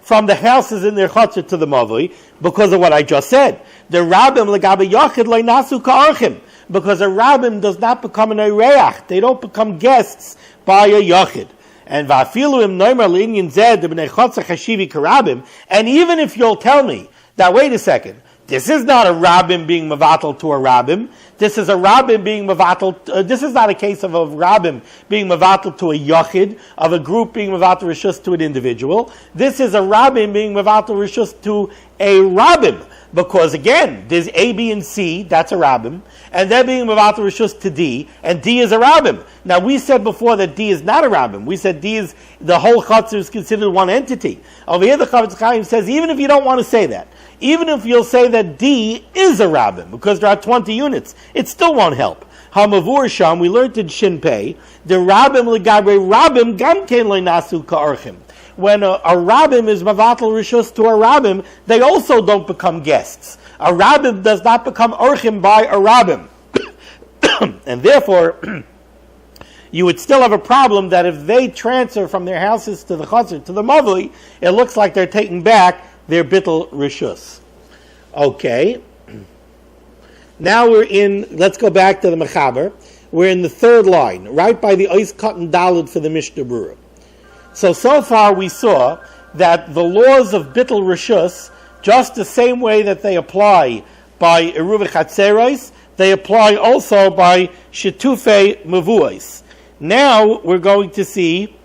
from the houses in their chotzer to the mavli because of what I just said. The rabbim legabe yachid loy nasu ka'archim, because a rabbim does not become an oreach. They don't become guests by a yachid. And va'afilu im noimer l'inyan zed b'nei chotzer chashivi karabim. And even if you'll tell me that, wait a second, this is not a rabbim being mevatel to a rabbim. This is a rabbim being mevatel. This is not a case of a rabbim being mevatel to a yachid, of a group being mevatel rishus to an individual. This is a rabbim being mevatel rishus to a rabbim. Because again, there's A, B, and C, that's a rabbim, and they're being mevatel rishus to D, and D is a rabbim. Now we said before that D is not a rabbim. We said D is, the whole chotzer is considered one entity. Over here the Chavetz Chaim says, even if you don't want to say that, even if you'll say that D is a rabbim, because there are 20 units, it still won't help. Hamavur Sham, we learned in Shin Pei, the rabbim legabre rabbim gam kein lo nasu ka'archim. When a rabbim is mevatel rishus to a rabbim, they also don't become guests. A rabbim does not become orchim by a rabbim. And therefore, you would still have a problem that if they transfer from their houses to the chotzer, to the mavli, it looks like they're taking back their bittul rishus. Okay. Now let's go back to the Mechaber. We're in the third line, right by the Ois Cotton Daled for the Mishnah Berurah. So far we saw that the laws of Bittul Rishus, just the same way that they apply by Eruv Chatzeros, they apply also by Shetufei Mavuos. Now we're going to see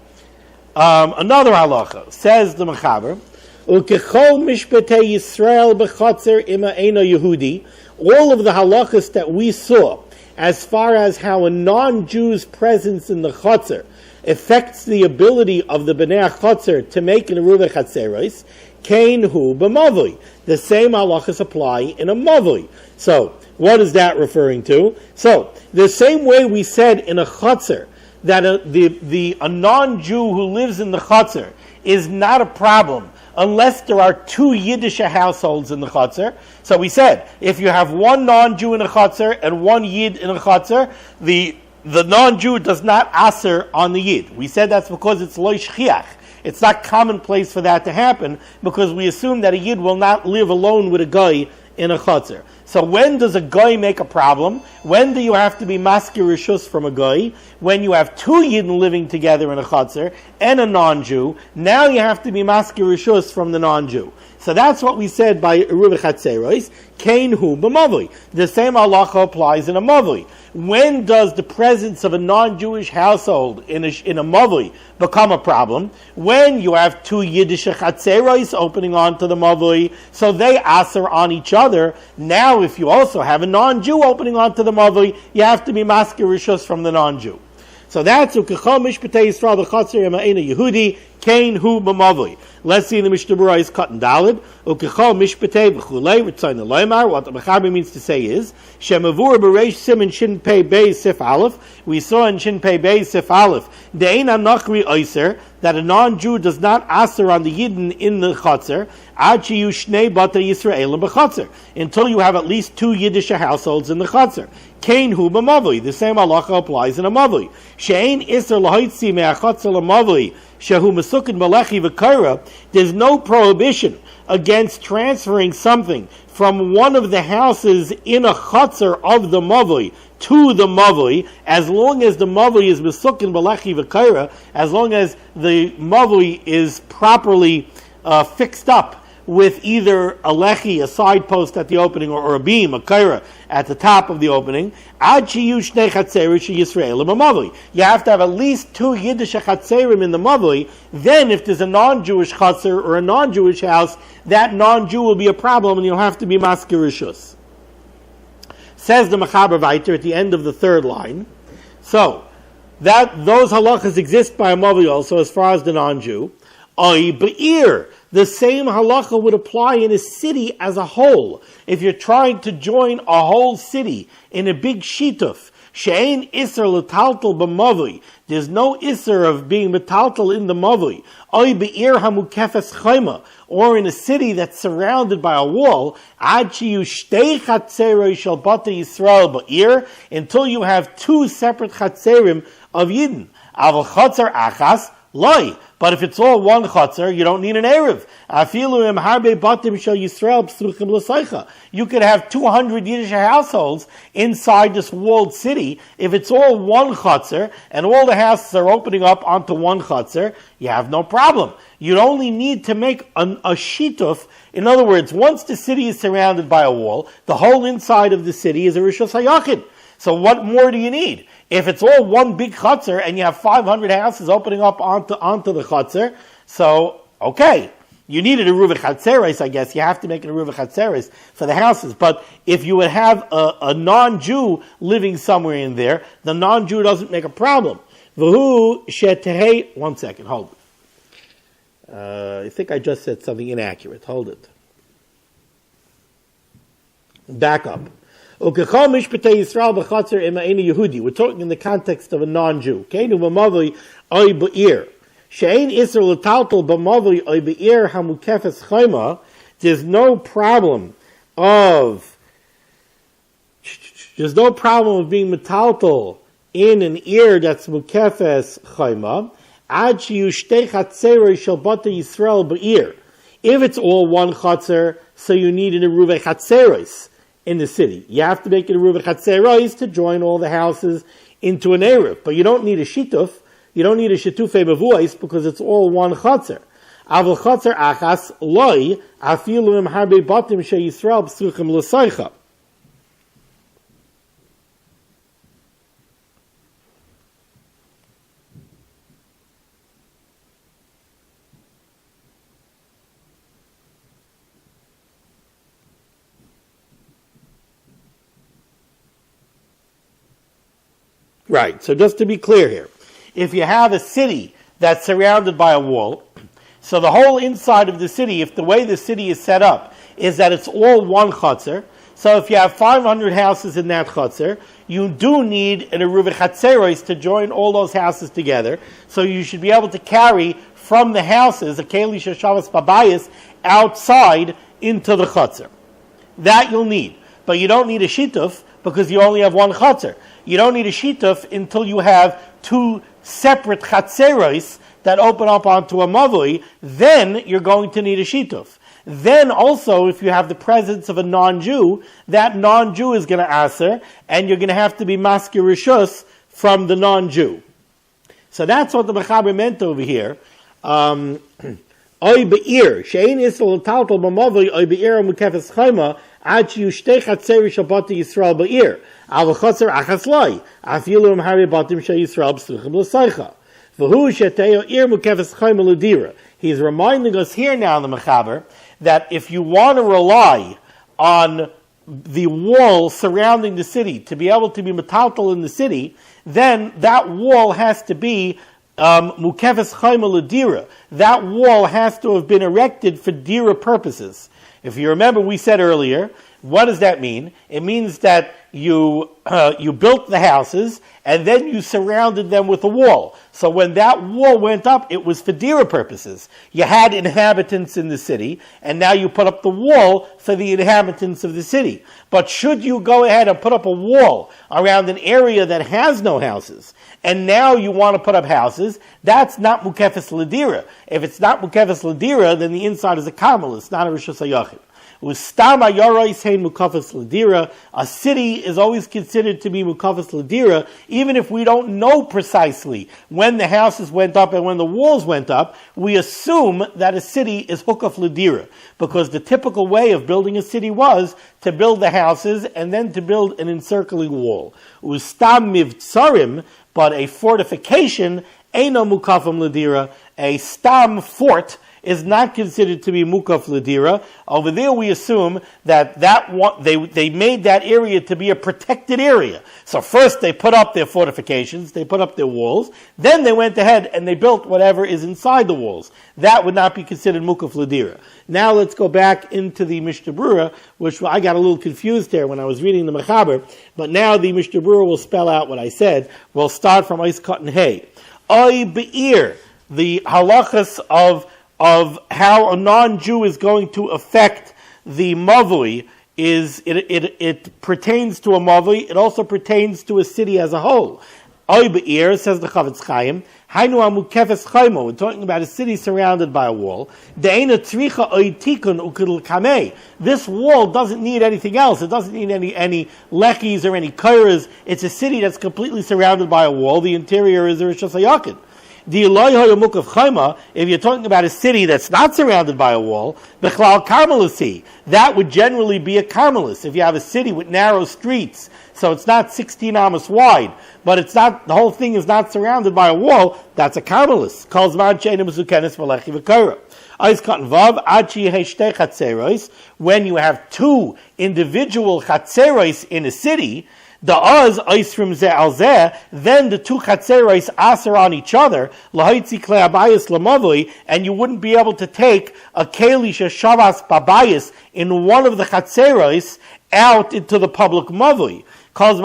another halacha. Says the Mechaber, Ukechol Mishpatei Yisrael B'Chatzer Ima Eino Yehudi. All of the halachas that we saw, as far as how a non-Jew's presence in the Chatzer affects the ability of the Bnei HaChatzer to make an Eruv Chatzeros, Kain Hu B'Mavui. The same halachas apply in a Mavui. So, what is that referring to? So, the same way we said in a Chatzer, that a non-Jew who lives in the Chatzer is not a problem unless there are two Yiddish households in the Chatzer. So we said, if you have one non-Jew in a Chatzer and one Yid in a Chatzer, the non-Jew does not aser on the Yid. We said that's because it's lo shchiach. It's not commonplace for that to happen because we assume that a Yid will not live alone with a guy in a Chatzer. So when does a guy make a problem? When do you have to be maskir rishus from a guy? When you have two Yidden living together in a Chatzer and a non-Jew, now you have to be maskir rishus from the non-Jew. So that's what we said by Eruv Chatzeros, Kain Hu B'Mavui. The same halacha applies in a Mavui. When does the presence of a non-Jewish household in a Mavui become a problem? When you have two Yiddish Chatzeros opening onto the Mavui, so they aser on each other. Now if you also have a non-Jew opening onto the Mavui, you have to be maskir rishus from the non-Jew. So that's Ukechol Mishpatei Yisrael B'Chatzer Ima Eino Yehudi, Kain Hu B'Mavui. Let's see in the Mishnah Berurah is cut and dalid. Ukechol Mishpatei V'Chulei Ritzayin Leimar. What the Mechaber means to say is Shemavur B'Reish Siman Shin Pei Beis Sif Aleph. We saw in Shin Pei Beis Sif Aleph De'ein Nachri Oiser that a non-Jew does not aser on the Yidden in the Chatzer Ad Shiyu Shnei Batei Yisraelim B'Chatzer until you have at least two Yiddish households in the Chatzer. Kain Hu B'Mavui. The same halacha applies in a Mavui. She'ein Iser L'Hoitzi Me'Achatzer L'Mavui Shehu Mesukin Malechi V'Kaira. There's no prohibition against transferring something from one of the houses in a Chatzer of the Mavui to the Mavui, as long as the Mavui is Mesukin Malechi V'Kaira, as long as the Mavui is properly fixed up with either a lechi, a side post at the opening, or a beam, a kaira, at the top of the opening. Ad shiyu shnei chatzerim sheyisraelim b'mavui. You have to have at least two Yiddish chatzerim in the mavui. Then, if there's a non-Jewish chatzer or a non-Jewish house, that non-Jew will be a problem, and you'll have to be maskir rishus. Says the Mechaber Vayter at the end of the third line. So, that those halachas exist by a mavui also, as far as the non-Jew. Oy be'ir. The same halacha would apply in a city as a whole. If you're trying to join a whole city in a big shituf, she'ein iser l'taltal b'mavui. There's no iser of being metaltal in the mavui. Oy be'ir hamukefes chayma. Or in a city that's surrounded by a wall, ad shiyu shtei chatzeroi shel batei Yisrael ba'ir, until you have two separate chatzerim of Yidden. Aval chatzer achas, loi. But if it's all one chutzner, you don't need an erev. You could have 200 Yiddish households inside this walled city. If it's all one chutzner and all the houses are opening up onto one chutzner, you have no problem. You only need to make a shituf. In other words, once the city is surrounded by a wall, the whole inside of the city is a rishus hayachid. So what more do you need? If it's all one big chutzner and you have 500 houses opening up onto the chutzner, so, okay, you needed a Eruv Chatzeros, I guess. You have to make an Eruv Chatzeros for the houses. But if you would have a non-Jew living somewhere in there, the non-Jew doesn't make a problem. One second, hold it. I think I just said something inaccurate. Hold it. Back up. We're talking in the context of a non-Jew. There's no problem of being metaltal in an ear that's mukefes chayma. If it's all one chatzer, so you need an eruv chatzeros in the city. You have to make it a Eruv Chatzeros to join all the houses into an Eruv. But you don't need a Shituf. You don't need a Shitufei Bevuos because it's all one Chatzer. Aval Chatzer Achas Loi Afilu Im Harbe Batim She Yisrael Psuchim L'Soicha. Right, so just to be clear here, if you have a city that's surrounded by a wall, so the whole inside of the city, if the way the city is set up is that it's all one chutzner, so if you have 500 houses in that chutzner, you do need an Eruv Chatzeros to join all those houses together, so you should be able to carry from the houses a Keli Sheshavas Babayis outside into the chutzner. That you'll need, but you don't need a Shituf because you only have one chutzner. You don't need a shituf until you have two separate chatzeros that open up onto a mavui. Then you're going to need a shituf. Then also, if you have the presence of a non-Jew, that non-Jew is going to aser, and you're going to have to be maskir rishus from the non-Jew. So that's what the Mechaber meant over here. Oy be'ir, she'ein isol taltal b'mavui, oy be'ir mukefes chayma, ad sheyu shtei chatzeri shabbat Yisrael be'ir. He's reminding us here now in the Mechaber that if you want to rely on the wall surrounding the city to be able to be metaltal in the city, then that wall has to be mukefes chayma l'dira. That wall has to have been erected for dira purposes. If you remember, we said earlier, what does that mean? It means that you built the houses and then you surrounded them with a wall. So when that wall went up, it was for dira purposes. You had inhabitants in the city, and now you put up the wall for the inhabitants of the city. But should you go ahead and put up a wall around an area that has no houses, and now you want to put up houses, that's not mukefes l'dira. If it's not mukefes l'dira, then the inside is a carmel. It's not a rishus hayachid. A city is always considered to be mukafas l'dira, even if we don't know precisely when the houses went up and when the walls went up. We assume that a city is hukaf l'dira, because the typical way of building a city was to build the houses and then to build an encircling wall. Ustam mivtsarim, but a fortification, eino mukafam l'dira, a stam fort is not considered to be mukaf l'dira. Over there we assume that they made that area to be a protected area. So first they put up their fortifications, they put up their walls, then they went ahead and they built whatever is inside the walls. That would not be considered mukaf l'dira. Now let's go back into the Mishnah Berurah, which I got a little confused there when I was reading the Mechaber, but now the Mishnah Berurah will spell out what I said. We'll start from Ois Katan Hey. Oy be'ir, the halachas of how a non-Jew is going to affect the mavui it pertains to a mavui. It also pertains to a city as a whole. Oy be'ir, says the Chavetz Chaim, hainu amukefes chaymo. We're talking about a city surrounded by a wall. De'ena tzricha oy tikun ukidl kamei. This wall doesn't need anything else. It doesn't need any lechis or any kairas. It's a city that's completely surrounded by a wall. The interior is a rishus hayakid. If you're talking about a city that's not surrounded by a wall, that would generally be a carmelis. If you have a city with narrow streets, so it's not 16 amos wide, but it's not, the whole thing is not surrounded by a wall, that's a carmelis. When you have two individual chatzeros in a city, the oz oisrim zeh al zeh, then the two chatzeros aser on each other, lahaitzi klei abayis lamavui, and you wouldn't be able to take a keli sheshavas babayis in one of the chatzeros out into the public mavui. Until you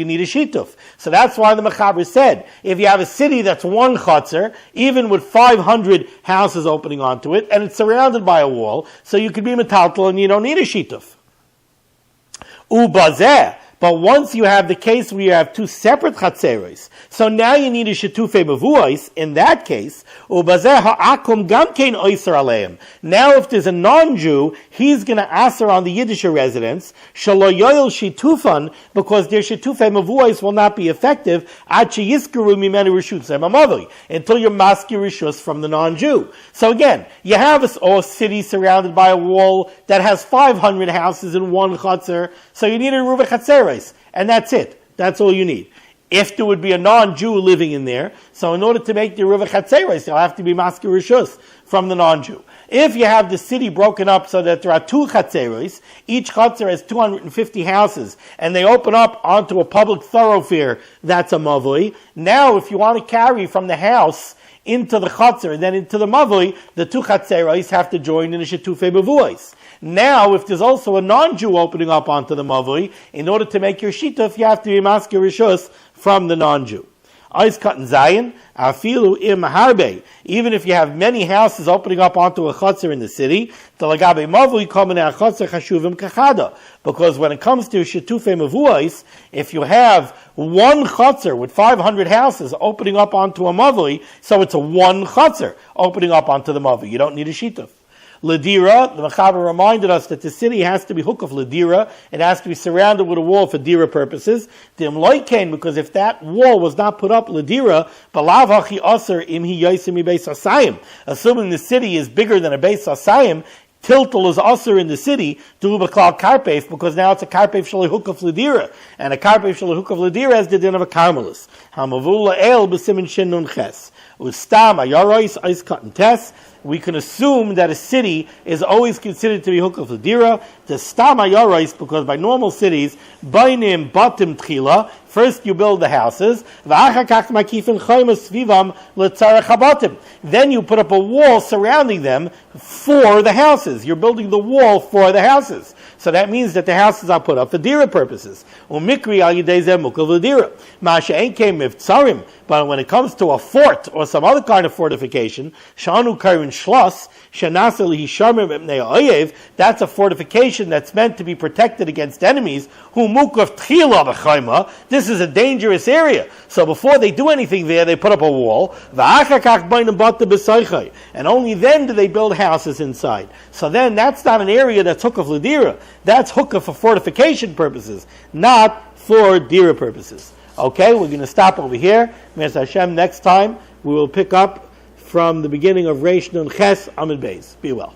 need a shituf. So that's why the Mechaber said, if you have a city that's one chatzer, even with 500 houses opening onto it, and it's surrounded by a wall, so you could be metaltal and you don't need a shituf. Ubazeh, But once you have the case where you have two separate chatzeros, so now you need a shetufei mevuos. In that case, ubazeh ha'akum gamkein oiser aleim. Now, if there's a non-Jew, he's going to aser on the Yiddish residents shalo yoyel shitufan, because their shetufei mevuos will not be effective ad sheyiskaru mimenu rishut zemamavli, until you're maskir rishus from the non-Jew. So again, you have a city surrounded by a wall that has 500 houses in one chatzer, so you need a ruva chatzer. And that's it. That's all you need. If there would be a non-Jew living in there, so in order to make the Ruva Chatzeres, you'll have to be Maskir Rishus from the non-Jew. If you have the city broken up so that there are two Chatzeres, each Chatzer has 250 houses, and they open up onto a public thoroughfare, that's a Mavui. Now, if you want to carry from the house into the Chatzer and then into the Mavui, the two Chatzeres have to join in a Shetufei Mevuos. Now, if there's also a non-Jew opening up onto the Mavui, in order to make your Shituf, you have to be Maskir Rishus from the non-Jew. Eis Katan Zayin, Afilu Im Harbe, even if you have many houses opening up onto a Chotzer in the city, Talagabe Mavui Komene Chotzer Chashuvim Kachada. Because when it comes to Shetufei Mevuos, if you have one Chotzer with 500 houses opening up onto a Mavui, so it's a one Chotzer opening up onto the Mavui. You don't need a Shituf. Ladira, the Mechaber reminded us that the city has to be hook of Ladira. It has to be surrounded with a wall for Dira purposes. The Imloiken, because if that wall was not put up Ladira, Balav Hachi Aser Im Hi Yaisim Beis Asayim, assuming the city is bigger than a Beis Asayim, Tiltal is also in the city, Dubaklal Karpef, because now it's a Karpef Shalihuk of Ladira. And a Karpef Shalihuk of Ladira has the din of a Carmelis. Hamavula El B'Simin Shin Nun Ches. Ustam Ayarois Eis Katan Tes. We can assume that a city is always considered to be hook of Ladira. The Stam Ayarois, because by normal cities, Bainim Batim Tchila, first you build the houses, then you put up a wall surrounding them for the houses. You're building the wall for the houses. So that means that the houses are put up for Dira purposes. But when it comes to a fort or some other kind of fortification, that's a fortification that's meant to be protected against enemies. This is a dangerous area. So before they do anything there, they put up a wall. And only then do they build houses inside. So then that's not an area that's hook of Ladira. That's hookah for fortification purposes, not for Dira purposes. Okay, we're going to stop over here. Me'ez Hashem, next time we will pick up from the beginning of Reish Nun Ches Amud Beis. Be well.